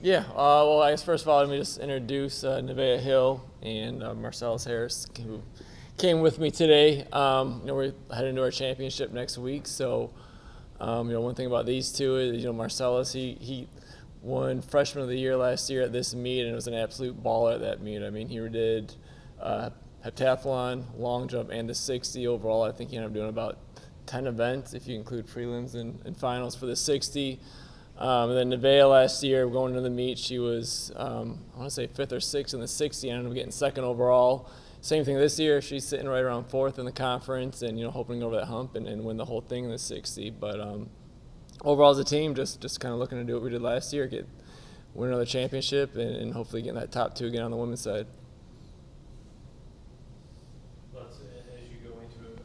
Yeah, well, I guess first of all, let me just introduce Nevaeh Hill and Marcellus Harris, who came with me today. We're heading into our championship next week, so one thing about these two is Marcellus he won Freshman of the Year last year at this meet, and it was an absolute baller at that meet. I mean, he did heptathlon, long jump, and the 60 overall. I think he ended up doing about 10 events if you include prelims and finals for the 60. And then Nevaeh last year, going into the meet, she was, I want to say 5th or 6th in the 60, and ended up getting 2nd overall. Same thing this year. She's sitting right around 4th in the conference and, hoping to go over that hump and win the whole thing in the 60. But overall as a team, just kind of looking to do what we did last year, win another championship and hopefully get in that top 2 again on the women's side. As you go into it,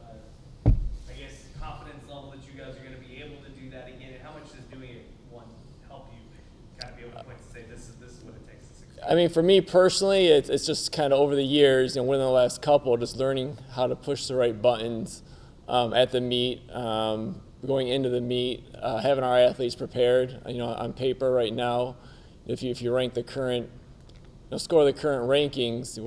I guess confidence level that you guys are going to be able to do that again, and how much does doing it help you kind of be able to point to say this is what it takes to succeed? I mean, for me personally, it's just kind of over the years and within the last couple, just learning how to push the right buttons at the meet, going into the meet, having our athletes prepared. On paper right now, if you rank the current, score the current rankings,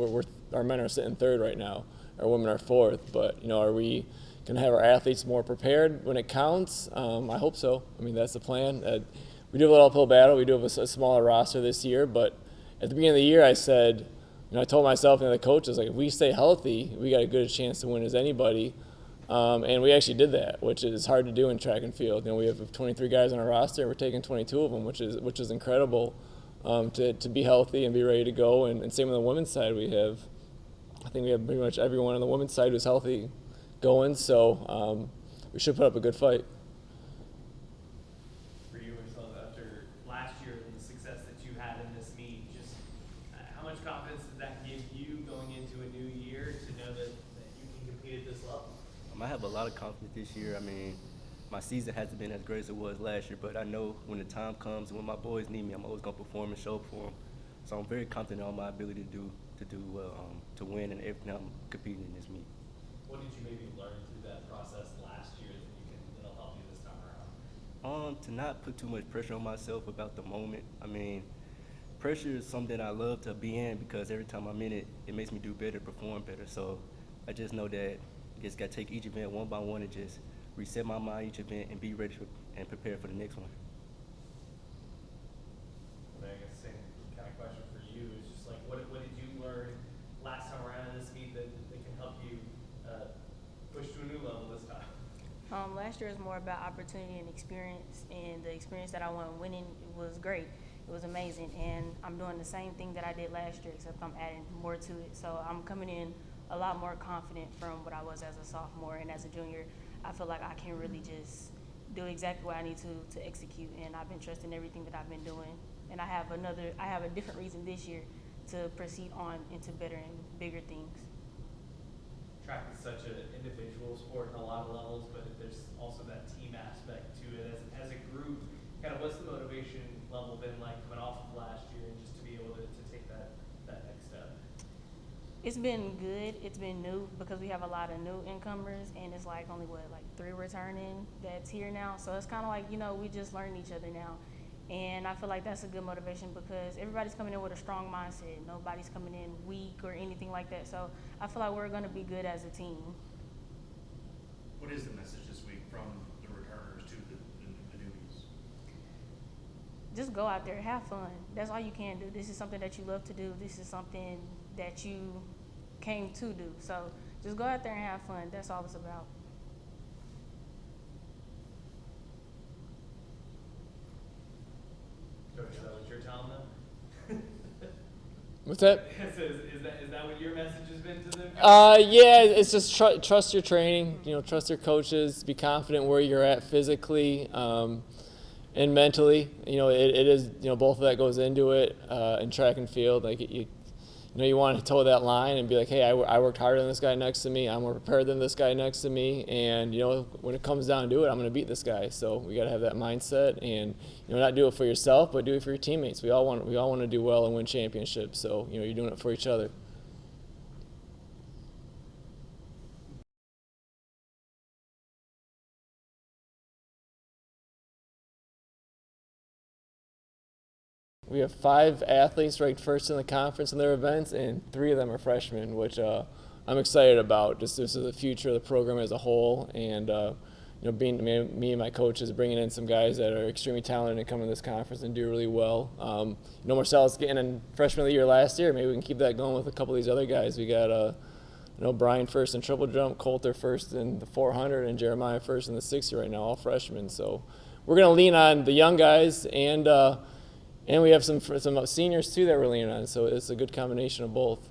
our men are sitting 3rd right now, our women are 4th. But are we going to have our athletes more prepared when it counts? I hope so. I mean, that's the plan. We do have a little uphill battle. We do have a smaller roster this year, but at the beginning of the year, I said, I told myself and the coaches, like, if we stay healthy, we got a good chance to win as anybody. And we actually did that, which is hard to do in track and field. We have 23 guys on our roster, and we're taking 22 of them, which is incredible to be healthy and be ready to go. And same on the women's side, I think we have pretty much everyone on the women's side who's healthy going. So we should put up a good fight. For you, Marcellus, after last year and the success that you had in this meet, just how much confidence does that give you going into a new year to know that you can compete at this level? I have a lot of confidence this year. I mean, my season hasn't been as great as it was last year, but I know when the time comes and when my boys need me, I'm always going to perform and show up for them. So I'm very confident on my ability to do well, to win and everything I'm competing in this meet. What did you maybe learn through that process last year that'll help you this time around? To not put too much pressure on myself about the moment. I mean, pressure is something I love to be in because every time I'm in it, it makes me do better, perform better. So I just know that I just got to take each event one by one and just reset my mind each event and be ready and prepare for the next one. I guess the same kind of question for you is just like, what did you learn last time around in this meet that can help you push to a new level this time? Last year was more about opportunity and experience, and the experience that I won winning was great. It was amazing, and I'm doing the same thing that I did last year, except I'm adding more to it. So I'm coming in a lot more confident from what I was as a sophomore, and as a junior, I feel like I can really just do exactly what I need to execute, and I've been trusting everything that I've been doing. And I have a different reason this year to proceed on into better and bigger things. Track is such an individual sport in a lot of levels, but there's also that team aspect to it. As a group, kind of what's the motivation level been like coming off of last year and just to be able to take that next step? It's been good. It's been new because we have a lot of new incomers, and it's like only 3 returning that's here now. So it's kind of like, we just learn each other now. And I feel like that's a good motivation because everybody's coming in with a strong mindset. Nobody's coming in weak or anything like that. So I feel like we're going to be good as a team. What is the message this week from the returners to the newbies? Just go out there, have fun. That's all you can do. This is something that you love to do. This is something that you came to do. So just go out there and have fun. That's all it's about. Coach, is that what you're telling them? What's that? Is that what your message has been to them? Yeah, it's just trust your training. Trust your coaches. Be confident where you're at physically and mentally. It is. Both of that goes into it in track and field. Like you want to toe that line and be like, hey, I worked harder than this guy next to me. I'm more prepared than this guy next to me. And, when it comes down to it, I'm going to beat this guy. So we got to have that mindset and, not do it for yourself, but do it for your teammates. We all want to do well and win championships. So, you're doing it for each other. we have 5 athletes ranked first in the conference in their events, and 3 of them are freshmen, which I'm excited about. Just this is the future of the program as a whole, and being me and my coaches bringing in some guys that are extremely talented and come to this conference and do really well. Marcellus getting in freshman of the year last year. Maybe we can keep that going with a couple of these other guys. We got Brian first in triple jump, Coulter first in the 400, and Jeremiah first in the 60 right now, all freshmen. So we're going to lean on the young guys, and we have some seniors too that we're leaning on. So it's a good combination of both.